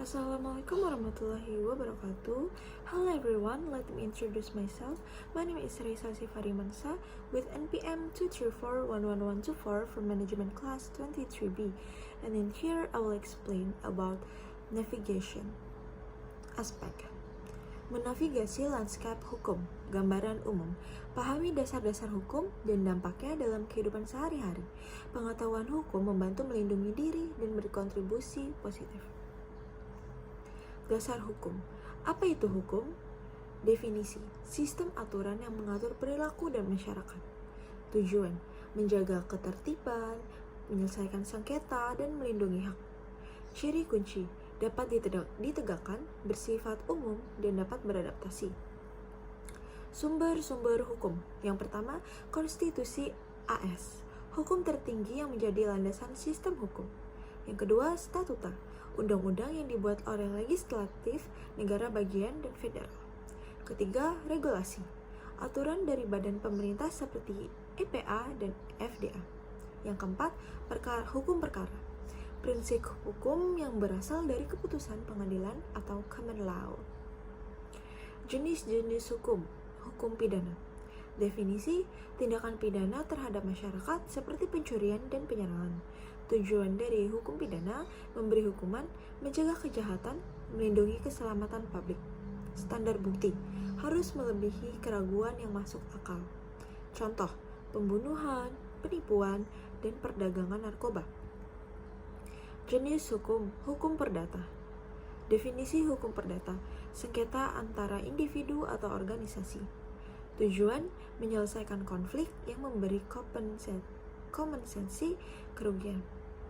Assalamualaikum warahmatullahi wabarakatuh. Hello everyone, let me introduce myself. My name is Raisa Sifarimansa with NPM 2341124 from Management Class 23B. And in here I will explain about navigation aspect. Menavigasi lanskap hukum, gambaran umum, pahami dasar-dasar hukum dan dampaknya dalam kehidupan sehari-hari. Pengetahuan hukum membantu melindungi diri dan berkontribusi positif. Dasar hukum. Apa itu hukum? Definisi, sistem aturan yang mengatur perilaku dan masyarakat. Tujuan, menjaga ketertiban, menyelesaikan sengketa, dan melindungi hak. Ciri kunci, dapat ditegakkan, bersifat umum, dan dapat beradaptasi. Sumber-sumber hukum. Yang pertama, Konstitusi AS, hukum tertinggi yang menjadi landasan sistem hukum. Yang kedua, statuta, undang-undang yang dibuat oleh legislatif, negara bagian, dan federal. Ketiga, regulasi, aturan dari badan pemerintah seperti EPA dan FDA. Yang keempat, hukum perkara, prinsip hukum yang berasal dari keputusan pengadilan atau common law. Jenis-jenis hukum, hukum pidana. Definisi, tindakan pidana terhadap masyarakat seperti pencurian dan penyerangan. Tujuan dari hukum pidana, memberi hukuman, mencegah kejahatan, melindungi keselamatan publik. Standar bukti, harus melebihi keraguan yang masuk akal. Contoh, pembunuhan, penipuan, dan perdagangan narkoba. Jenis hukum, hukum perdata. Definisi hukum perdata, sengketa antara individu atau organisasi. Tujuan, menyelesaikan konflik yang memberi kompensasi kerugian.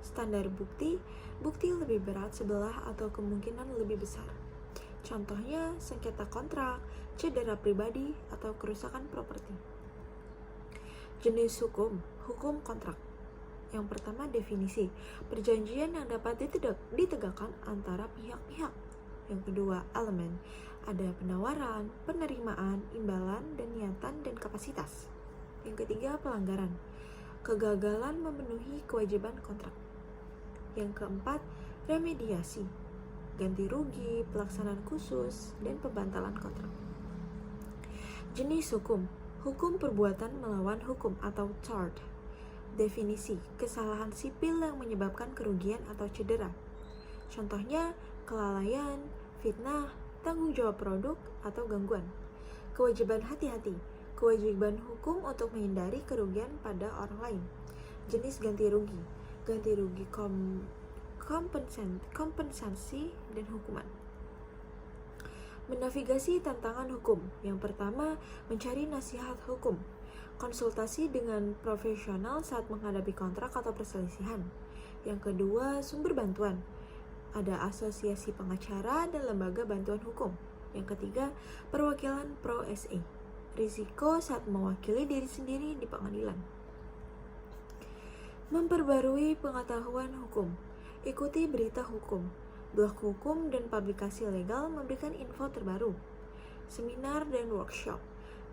Standar bukti, bukti lebih berat sebelah atau kemungkinan lebih besar. Contohnya, sengketa kontrak, cedera pribadi, atau kerusakan properti. Jenis hukum, hukum kontrak. Yang pertama, definisi, perjanjian yang dapat ditegakkan antara pihak-pihak. Yang kedua, elemen, ada penawaran, penerimaan, imbalan, dan niatan dan kapasitas. Yang ketiga, pelanggaran, kegagalan memenuhi kewajiban kontrak. Yang keempat, remediasi, ganti rugi, pelaksanaan khusus, dan pembantalan kontrak. Jenis hukum, hukum perbuatan melawan hukum atau tort. Definisi, kesalahan sipil yang menyebabkan kerugian atau cedera. Contohnya, kelalaian, fitnah, tanggung jawab produk, atau gangguan. Kewajiban hati-hati, kewajiban hukum untuk menghindari kerugian pada orang lain. Jenis ganti rugi kompensasi, dan hukuman. Menavigasi tantangan hukum. Yang pertama, mencari nasihat hukum, konsultasi dengan profesional saat menghadapi kontrak atau perselisihan. Yang kedua, sumber bantuan, ada asosiasi pengacara dan lembaga bantuan hukum. Yang ketiga, perwakilan pro se, risiko saat mewakili diri sendiri di pengadilan. Memperbarui pengetahuan hukum, ikuti berita hukum, blog hukum, dan publikasi legal memberikan info terbaru. Seminar dan workshop,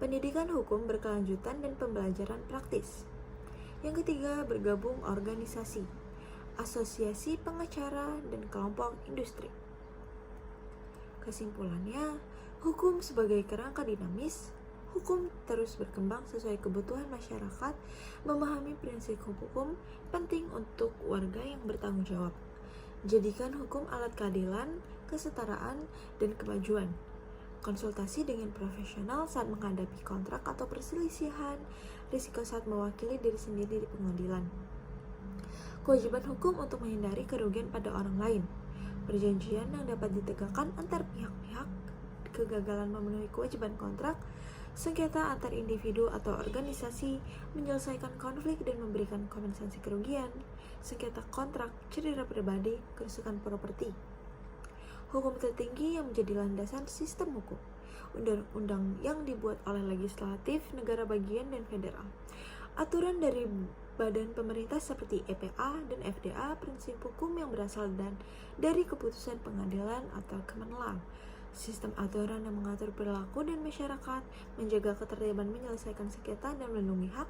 pendidikan hukum berkelanjutan dan pembelajaran praktis. Yang ketiga, bergabung organisasi, asosiasi pengacara, dan kelompok industri. Kesimpulannya, hukum sebagai kerangka dinamis, hukum terus berkembang sesuai kebutuhan masyarakat. Memahami prinsip hukum penting untuk warga yang bertanggung jawab. Jadikan hukum alat keadilan, kesetaraan, dan kemajuan. Konsultasi dengan profesional saat menghadapi kontrak atau perselisihan, risiko saat mewakili diri sendiri di pengadilan. Kewajiban hukum untuk menghindari kerugian pada orang lain. Perjanjian yang dapat ditegakkan antar pihak-pihak, kegagalan memenuhi kewajiban kontrak, sengketa antar individu atau organisasi, menyelesaikan konflik dan memberikan kompensasi kerugian, sengketa kontrak, cedera pribadi, kerusakan properti. Hukum tertinggi yang menjadi landasan sistem hukum, undang-undang yang dibuat oleh legislatif, negara bagian, dan federal. Aturan dari badan pemerintah seperti EPA dan FDA, prinsip hukum yang berasal dari keputusan pengadilan atau common law. Sistem aturan yang mengatur perilaku dan masyarakat, menjaga ketertiban, menyelesaikan sengketa, dan melindungi hak,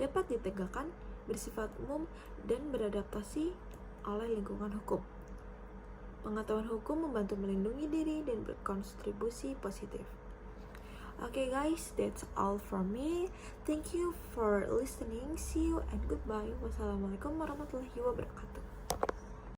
dapat ditegakkan, bersifat umum, dan beradaptasi oleh lingkungan hukum. Pengetahuan hukum membantu melindungi diri dan berkontribusi positif. Okay guys, that's all from me. Thank you for listening. See you and goodbye. Wassalamualaikum warahmatullahi wabarakatuh.